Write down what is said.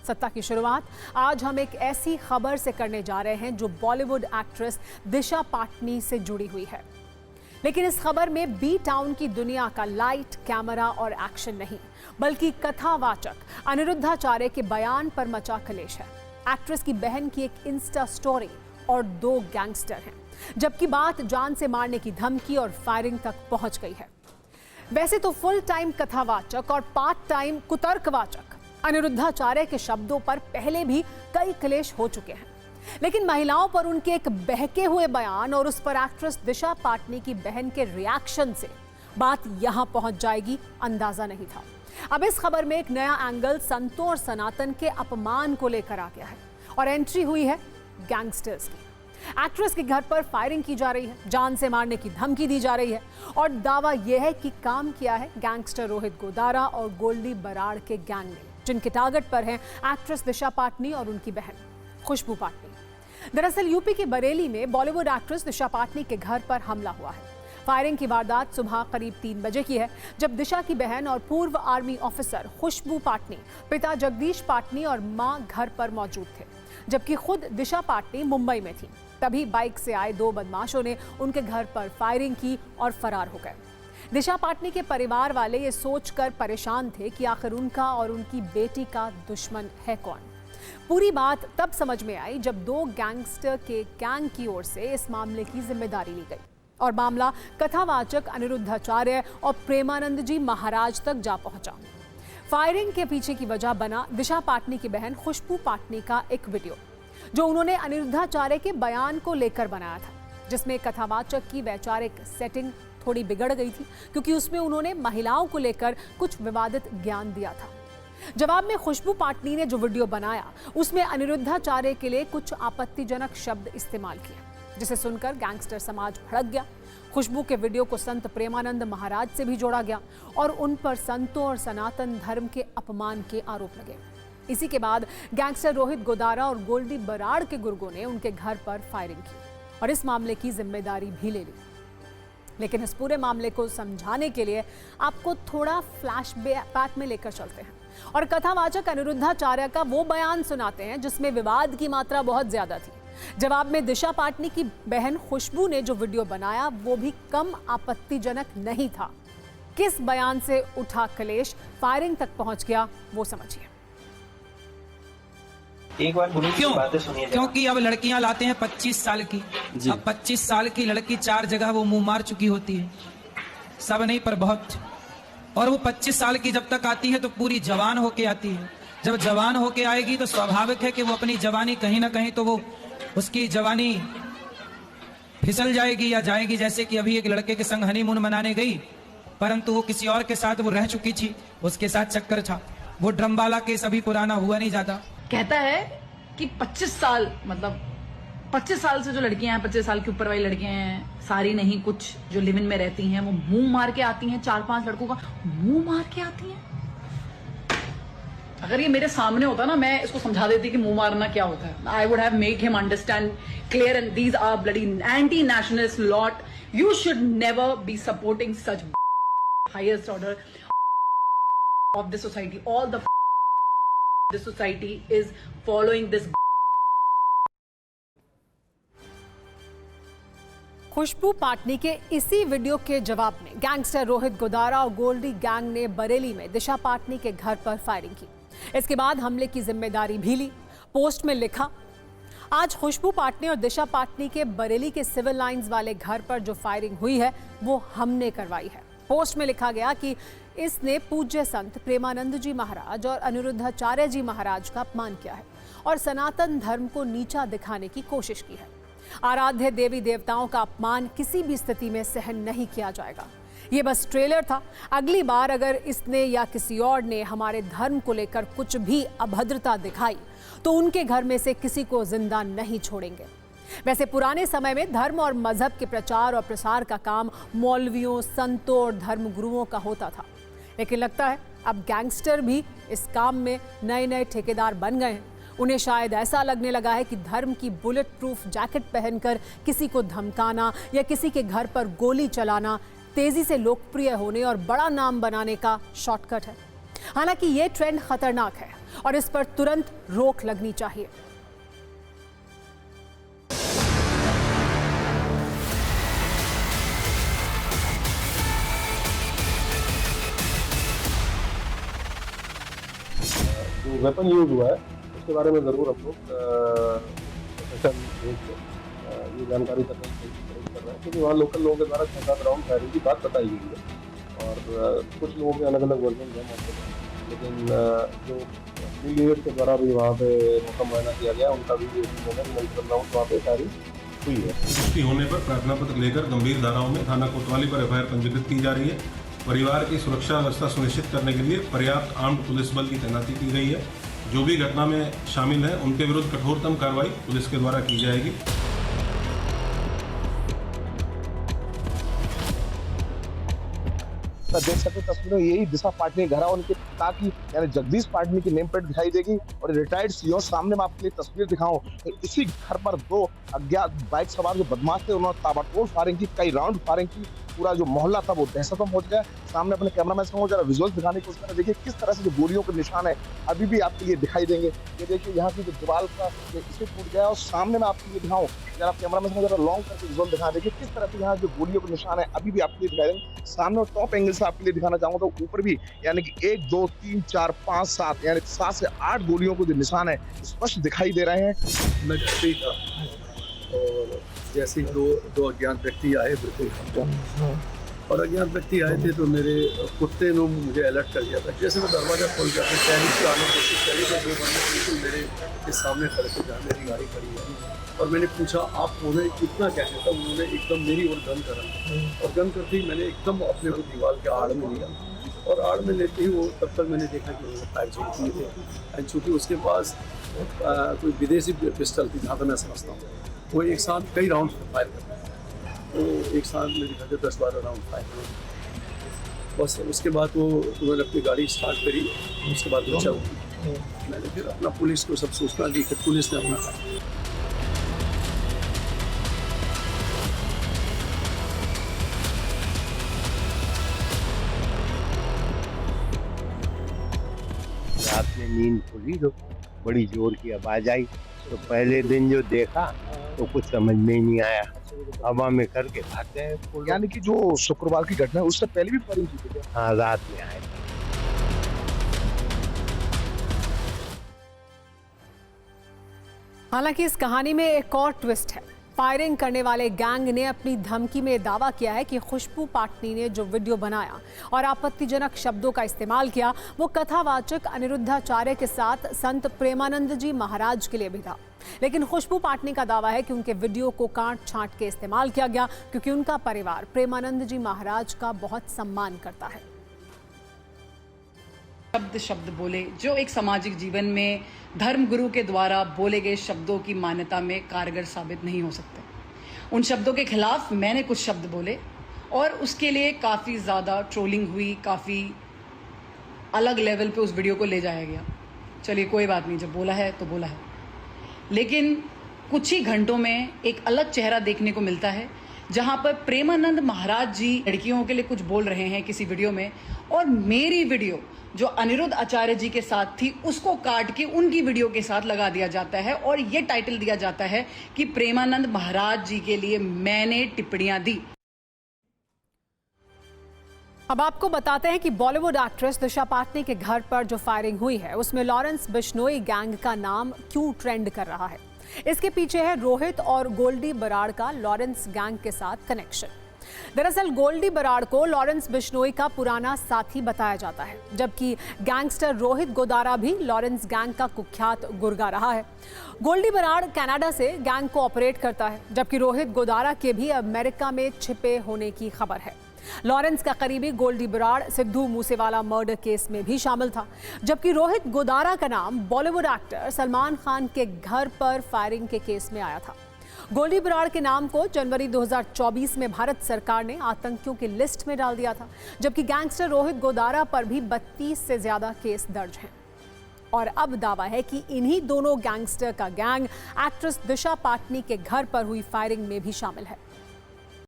सत्ता की शुरुआत आज हम एक ऐसी खबर से करने जा रहे हैं जो बॉलीवुड एक्ट्रेस दिशा पाटनी से जुड़ी हुई है। लेकिन इस खबर में बी टाउन की दुनिया का लाइट, कैमरा और एक्शन नहीं, बल्कि कथावाचक अनिरुद्धाचार्य के बयान पर मचा कलेश है। एक्ट्रेस की बहन की एक इंस्टा स्टोरी और 2 गैंगस्टर हैं, जबकि बात जान से मारने की धमकी और फायरिंग तक पहुंच गई है। वैसे तो फुल टाइम कथावाचक और पार्ट टाइम कुतर्कवाचक अनिरुद्धाचार्य के शब्दों पर पहले भी कई क्लेश हो चुके हैं, लेकिन महिलाओं पर उनके एक बहके हुए बयान और उस पर एक्ट्रेस दिशा पाटनी की बहन के रिएक्शन से बात यहां पहुंच जाएगी, अंदाजा नहीं था। अब इस खबर में एक नया एंगल संतों और सनातन के अपमान को लेकर आ गया है और एंट्री हुई है गैंगस्टर्स की। एक्ट्रेस के घर पर फायरिंग की जा रही है, जान से मारने की धमकी दी जा रही है और दावा यह है कि काम किया है गैंगस्टर रोहित गोदारा और गोल्डी बराड़ के गैंग ने, जिनके टारगेट पर हैं एक्ट्रेस दिशा पाटनी और उनकी बहन खुशबू पाटनी। दरअसल यूपी के बरेली में बॉलीवुड एक्ट्रेस दिशा पाटनी के घर पर हमला हुआ है। फायरिंग की वारदात सुबह करीब 3 बजे की है, जब दिशा की बहन और पूर्व आर्मी ऑफिसर खुशबू पाटनी, पिता जगदीश पाटनी और मां घर पर मौजूद थे, जबकि खुद दिशा पाटनी मुंबई में थी। तभी बाइक से आए 2 बदमाशों ने उनके घर पर फायरिंग की और फरार हो गए। दिशा पाटनी के परिवार वाले ये सोचकर परेशान थे कि आखिर उनका और उनकी बेटी का दुश्मन है कौन। पूरी बात तब समझ में आई जब 2 गैंगस्टर के गैंग की ओर से इस मामले की जिम्मेदारी ली गई और मामला कथावाचक अनिरुद्धाचार्य और प्रेमानंद जी महाराज तक जा पहुंचा। फायरिंग के पीछे की वजह बना दिशा पाटनी की बहन खुशबू पाटनी का एक वीडियो, जो उन्होंने अनिरुद्धाचार्य के बयान को लेकर बनाया था, जिसमें कथावाचक की वैचारिक सेटिंग थोड़ी बिगड़ गई थी, क्योंकि उसमें उन्होंने महिलाओं को लेकर कुछ विवादित ज्ञान दिया था। जवाब में खुशबू पाटनी ने जो वीडियो बनाया, उसमें अनिरुद्धाचार्य के लिए कुछ आपत्तिजनक शब्द इस्तेमाल किए, जिसे सुनकर गैंगस्टर समाज भड़क गया। खुशबू के वीडियो को संत प्रेमानंद महाराज से भी जोड़ा गया और उन पर संतों और सनातन धर्म के अपमान के आरोप लगे। इसी के बाद गैंगस्टर रोहित गोदारा और गोल्डी बराड़ के गुर्गों ने उनके घर पर फायरिंग की और इस मामले की जिम्मेदारी भी ले ली। लेकिन इस पूरे मामले को समझाने के लिए आपको थोड़ा फ्लैशबैक में लेकर चलते हैं और कथावाचक अनिरुद्धाचार्य का वो बयान सुनाते हैं जिसमें विवाद की मात्रा बहुत ज्यादा थी। जवाब में दिशा पाटनी की बहन खुशबू ने जो वीडियो बनाया, वो भी कम आपत्तिजनक नहीं था। किस बयान से उठा क्लेश फायरिंग तक पहुंच गया, वो समझिए। एक बार क्यों? बातें सुनिए। क्योंकि अब लड़कियां लाते हैं 25 साल की। अब 25 साल की लड़की 4 जगह वो मुंह मार चुकी होती है, सब नहीं पर बहुत। और वो 25 साल की जब तक आती है तो पूरी जवान होके आती है। जब जवान होके आएगी तो स्वाभाविक है कि वो अपनी जवानी कहीं ना कहीं तो वो उसकी जवानी फिसल जाएगी या जाएगी। जैसे कि अभी एक लड़के के संग हनीमून मनाने गई, परंतु वो किसी और के साथ वो रह चुकी थी, उसके साथ चक्कर था। वो ड्रमवाला केस अभी पुराना हुआ नहीं जाता। कहता है कि 25 साल, मतलब 25 साल से जो लड़कियां हैं, 25 साल के ऊपर वाली लड़कियां हैं, सारी नहीं, कुछ जो लिव इन में रहती हैं, वो मुंह मार के आती हैं। 4-5 लड़कों का मुंह मार के आती हैं। अगर ये मेरे सामने होता ना, मैं इसको समझा देती कि मुंह मारना क्या होता है। I would have make him understand clear, and these are bloody anti nationalist lot. You should never be supporting such highest order of the society. All the The society is following this. Khushboo Patani के इसी video के जवाब में gangster Rohit Godara और Goldy gang ने बरेली में दिशा पाटनी के घर पर फायरिंग की। इसके बाद हमले की जिम्मेदारी भी ली। पोस्ट में लिखा, आज खुशबू पाटनी और दिशा पाटनी के बरेली के सिविल लाइंस वाले घर पर जो फायरिंग हुई है, वो हमने करवाई है। पोस्ट में लिखा गया कि इसने पूज्य संत प्रेमानंद जी महाराज और अनिरुद्धाचार्य जी महाराज का अपमान किया है और सनातन धर्म को नीचा दिखाने की कोशिश की है। आराध्य देवी देवताओं का अपमान किसी भी स्थिति में सहन नहीं किया जाएगा। ये बस ट्रेलर था। अगली बार अगर इसने या किसी और ने हमारे धर्म को लेकर कुछ भी अभद्रता दिखाई तो उनके घर में से किसी को जिंदा नहीं छोड़ेंगे। वैसे पुराने समय में धर्म और मजहब के प्रचार और प्रसार का काम मौलवियों, संतों और धर्म गुरुओं का होता था, लेकिन लगता है अब गैंगस्टर भी इस काम में नए ठेकेदार बन गए हैं। उन्हें शायद ऐसा लगने लगा है कि धर्म की बुलेट प्रूफ जैकेट पहनकर किसी को धमकाना या किसी के घर पर गोली चलाना तेजी से लोकप्रिय होने और बड़ा नाम बनाने का शॉर्टकट है। हालांकि ये ट्रेंड खतरनाक है। और इस पर तुरंत रोक लगनी चाहिए। जो वेपन यूज हुआ है उसके बारे में ज़रूर हम लोग ये जानकारी करने की कोशिश कर रहे हैं, क्योंकि वहाँ लोकल लोगों के द्वारा 6-7 राउंड फायरिंग की बात बताई गई है और कुछ लोगों के अलग अलग वर्जन हैं मौके पर, लेकिन जो पीलीभीत के द्वारा भी वहाँ पे मौका मुआयना किया गया उनका भी मल्टीपल राउंड वहाँ पे फायरिंग हुई है। पुष्टि होने पर प्रार्थना पत्र लेकर गंभीर धाराओं में थाना कोतवाली पर एफआईआर पंजीकृत की जा रही है। परिवार की सुरक्षा व्यवस्था सुनिश्चित करने के लिए पर्याप्त आर्म्ड पुलिस बल की तैनाती की गई है। जो भी घटना में शामिल है उनके विरुद्ध कठोरतम कार्रवाई पुलिस के द्वारा की जाएगी। देख सकते तस्वीरों यही दिशा पाटनी घर है उनके पिता की यानी जगदीश पाटनी की नेम प्लेट दिखाई देगी और रिटायर्ड सीओ सामने मैं आपके लिए तस्वीर दिखाऊं तो इसी घर पर दो अज्ञात बाइक सवार जो बदमाश थे उन्होंने ताबड़तोड़ फायरिंग की, कई राउंड फायरिंग की। पूरा जो मोहल्ला था वो दहशत में पहुंच गया। सामने अपने कैमरामैन से जरा विजुअल दिखाने की कोशिश करें। देखिए किस तरह से जो गोलियों के निशान है अभी भी आपके लिए दिखाई देंगे। ये देखिए यहाँ की जो दीवार का इसे टूट गया और सामने मैं आपके लिए दिखाऊं जरा कैमरामैन से जरा लॉन्ग करके विजुअल दिखा। देखिए किस तरह से यहाँ जो गोलियों के निशान है अभी भी आपके लिए दिखाई देंगे। सामने और टॉप एंगल से आपके लिए दिखाना चाहूंगा तो ऊपर भी यानी कि 1 2 3 4 5 7 यानी 7 से 8 गोलियों के जो निशान है स्पष्ट दिखाई दे रहे हैं। मैं घर पे ही था और जैसे ही दो अज्ञात व्यक्ति आए बिल्कुल और अज्ञात व्यक्ति आए थे तो मेरे कुत्ते ने मुझे अलर्ट कर दिया था। जैसे मैं दरवाज़ा खोल के अपने टहनी से आने की कोशिश करी तो 2 बंदे बिल्कुल मेरे के सामने खड़े थे जहाँ मेरी गाड़ी खड़ी है और मैंने पूछा आप कौन है, इतना कहते तब उन्होंने एकदम मेरी ओर गन करा और गन करते ही मैंने एकदम अपने को दीवार के आड़ में लिया और आड़ में लेते ही वो तब तक मैंने देखा कि उन्होंने फायर शुरू किए थे। एंड चूँकि उसके पास कोई विदेशी पिस्टल थी जहाँ तक मैं समझता हूँ, वो एक साथ कई राउंड फायर करते हैं तो एक साथ मेरे घर के 10-12 राउंड फायर हुए। बस उसके बाद वो उन्होंने अपनी गाड़ी स्टार्ट करी, उसके बाद वो चल मैंने फिर अपना पुलिस को सब सूचना दी, फिर पुलिस ने अपना रात में नींद खुली तो बड़ी जोर की आवाज आई तो पहले दिन जो देखा तो कुछ समझ में ही नहीं आया, हवा में करके भाग गए। यानी कि जो शुक्रवार की घटना है उससे पहले भी फायरिंग की थी? हाँ, रात में आए। हालांकि इस कहानी में एक और ट्विस्ट है। फायरिंग करने वाले गैंग ने अपनी धमकी में दावा किया है कि खुशबू पाटनी ने जो वीडियो बनाया और आपत्तिजनक शब्दों का इस्तेमाल किया वो कथावाचक अनिरुद्धाचार्य के साथ संत प्रेमानंद जी महाराज के लिए भी था। लेकिन खुशबू पाटनी का दावा है कि उनके वीडियो को काट छांट के इस्तेमाल किया गया क्योंकि उनका परिवार प्रेमानंद जी महाराज का बहुत सम्मान करता है। शब्द बोले जो एक सामाजिक जीवन में धर्म गुरु के द्वारा बोले गए शब्दों की मान्यता में कारगर साबित नहीं हो सकते। उन शब्दों के खिलाफ मैंने कुछ शब्द बोले और उसके लिए काफ़ी ज़्यादा ट्रोलिंग हुई, काफ़ी अलग लेवल पे उस वीडियो को ले जाया गया। चलिए कोई बात नहीं, जब बोला है तो बोला है। लेकिन कुछ ही घंटों में एक अलग चेहरा देखने को मिलता है जहां पर प्रेमानंद महाराज जी लड़कियों के लिए कुछ बोल रहे हैं किसी वीडियो में और मेरी वीडियो जो अनिरुद्ध आचार्य जी के साथ थी उसको काट के उनकी वीडियो के साथ लगा दिया जाता है और ये टाइटल दिया जाता है कि प्रेमानंद महाराज जी के लिए मैंने टिप्पणियां दी। अब आपको बताते हैं कि बॉलीवुड एक्ट्रेस दिशा पाटनी के घर पर जो फायरिंग हुई है उसमें लॉरेंस बिश्नोई गैंग का नाम क्यों ट्रेंड कर रहा है। इसके पीछे है रोहित और गोल्डी बराड़ का लॉरेंस गैंग के साथ कनेक्शन। दरअसल गोल्डी बराड़ को लॉरेंस बिश्नोई का पुराना साथी बताया जाता है, जबकि गैंगस्टर रोहित गोदारा भी लॉरेंस गैंग का कुख्यात गुर्गा रहा है। गोल्डी बराड़ कनाडा से गैंग को ऑपरेट करता है, जबकि रोहित गोदारा के भी अमेरिका में छिपे होने की खबर है। लॉरेंस का करीबी गोल्डी बराड़ सिद्धू मूसेवाला मर्डर केस में भी शामिल था, जबकि रोहित गोदारा का नाम बॉलीवुड एक्टर सलमान खान के घर पर फायरिंग के केस में आया था। गोल्डी बराड़ के नाम को जनवरी 2024 में भारत सरकार ने आतंकियों की लिस्ट में डाल दिया था, जबकि गैंगस्टर रोहित गोदारा पर भी 32 से ज्यादा केस दर्ज हैं। और अब दावा है कि इन्हीं दोनों गैंगस्टर का गैंग एक्ट्रेस दिशा पाटनी के घर पर हुई फायरिंग में भी शामिल है।